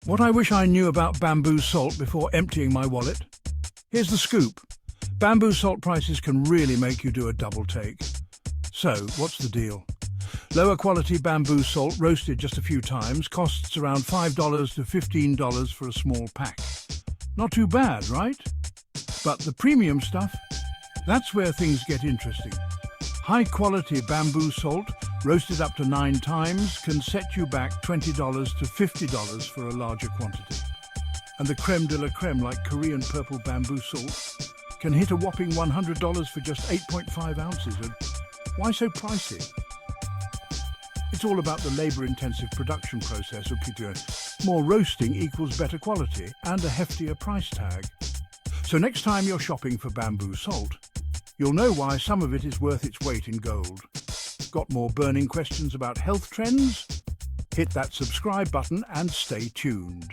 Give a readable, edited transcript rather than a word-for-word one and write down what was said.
What I wish I knew about bamboo salt before emptying my wallet? Here's the scoop. Bamboo salt prices can really make you do a double take. So, what's the deal? Lower quality bamboo salt roasted just a few times costs around $5 to $15 for a small pack. Not too bad, right? But the premium stuff? That's where things get interesting. High quality bamboo salt, roasted up to 9 times, can set you back $20 to $50 for a larger quantity. And the creme de la creme, like Korean purple bamboo salt, can hit a whopping $100 for just 8.5 ounces. And why so pricey? It's all about the labor-intensive production process of Pituin. More roasting equals better quality and a heftier price tag. So next time you're shopping for bamboo salt, you'll know why some of it is worth its weight in gold. Got more burning questions about health trends? Hit that subscribe button and stay tuned.